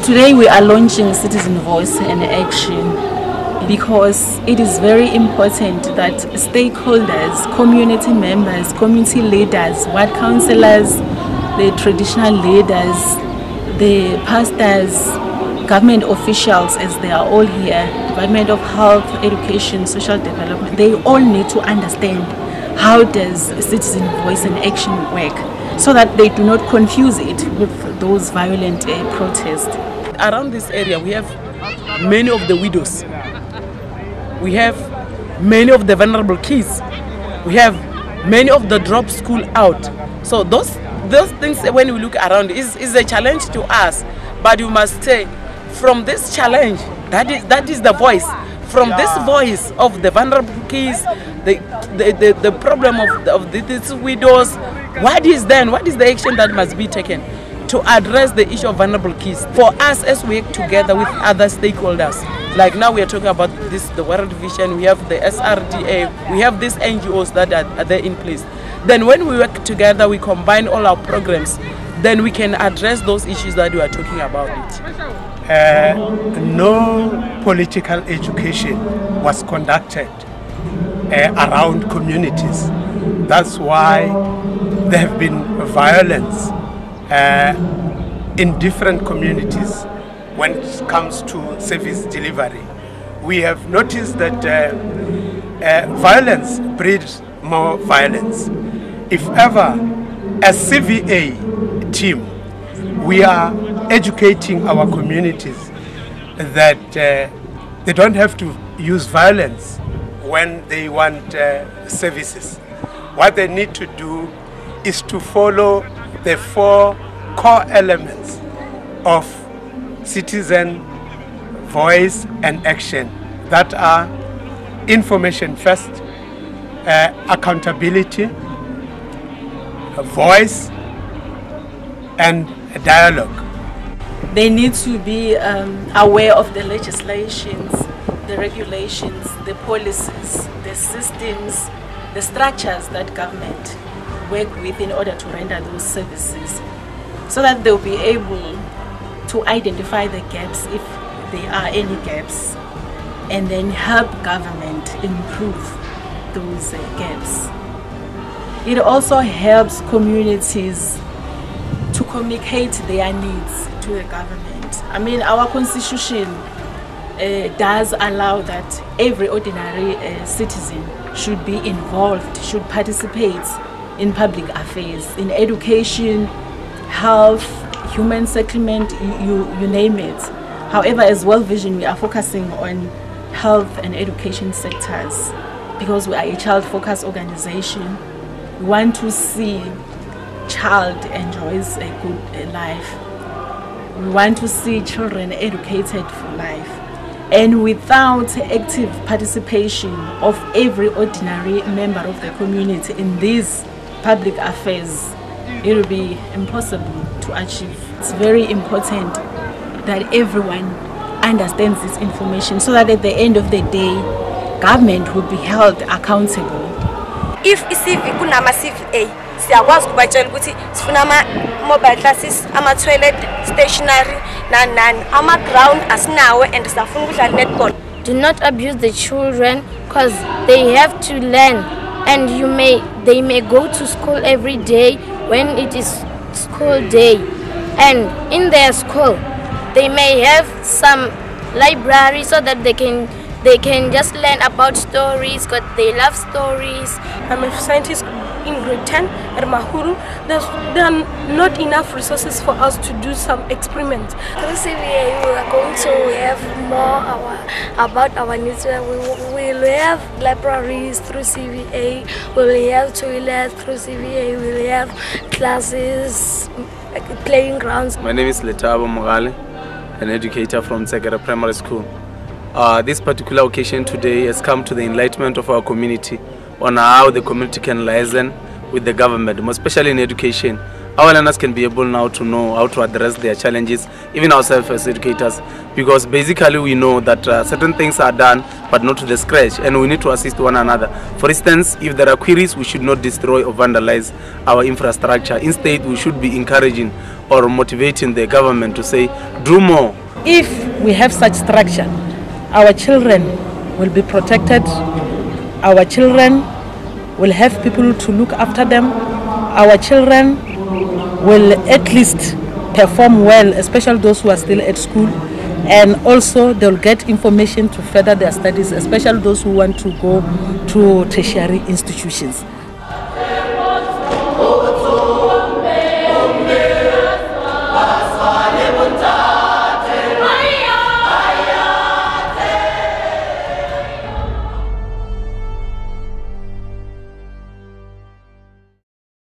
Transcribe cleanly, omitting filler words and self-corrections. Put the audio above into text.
Today we are launching Citizen Voice and Action because it is very important that stakeholders, community members, community leaders, ward councillors, the traditional leaders, the pastors, government officials, as they are all here, Department of Health, Education, Social Development, they all need to understand how does Citizen Voice and Action work, so that they do not confuse it with those violent protests. Around this area we have many of the widows, we have many of the vulnerable kids, we have many of the drop school out. So those things, when we look around, is a challenge to us. But you must say, from this challenge, that is the voice. From this voice of the vulnerable kids, the problem of these widows, what is the action that must be taken to address the issue of vulnerable kids? For us, as we work together with other stakeholders, like now we are talking about this, the World Vision, we have the SRDA, we have these NGOs that are there in place. Then when we work together, we combine all our programs, then we can address those issues that we are talking about. No political education was conducted around communities. That's why there have been violence in different communities when it comes to service delivery. We have noticed that violence breeds more violence. If ever, as CVA team, we are educating our communities that they don't have to use violence when they want services. What they need to do is to follow the 4 core elements of citizen voice and action, that are information first, accountability, voice, and dialogue. They need to be aware of the legislations, the regulations, the policies, the systems, the structures that government work with in order to render those services, so that they'll be able to identify the gaps, if there are any gaps, and then help government improve those gaps. It also helps communities to communicate their needs to the government. I mean, our constitution does allow that every ordinary citizen should be involved, should participate in public affairs, in education, health, human settlement, you name it. However, as World Vision, we are focusing on health and education sectors because we are a child-focused organization. We want to see child enjoys a good life. We want to see children educated for life. And without active participation of every ordinary member of the community in these public affairs, it will be impossible to achieve. It's very important that everyone understands this information so that at the end of the day, government will be held accountable. If isivi kunama CVA siyakwazi ukubatshela ukuthi sifuna mobile classes, toilet, stationery, ama ground asinawo and safuna ukudlala netball. Do not abuse the children because they have to learn, and they may go to school every day when it is school day, and in their school they may have some library so that they can just learn about stories because they love stories. I'm a scientist in grade 10 at Mahuru. There are not enough resources for us to do some experiments. Through CVA, we are going to have more about our needs. We will have libraries through CVA, we will have toilets through CVA, we will have classes, playing grounds. My name is Letabo Mogale, an educator from Tsegere Primary School. This particular occasion today has come to the enlightenment of our community on how the community can liaison with the government, more especially in education. Our learners can be able now to know how to address their challenges, even ourselves as educators, because basically we know that certain things are done but not to the scratch, and we need to assist one another. For instance, if there are queries, we should not destroy or vandalize our infrastructure. Instead, we should be encouraging or motivating the government to say, do more. If we have such structure, our children will be protected, our children will have people to look after them, our children will at least perform well, especially those who are still at school, and also they'll get information to further their studies, especially those who want to go to tertiary institutions.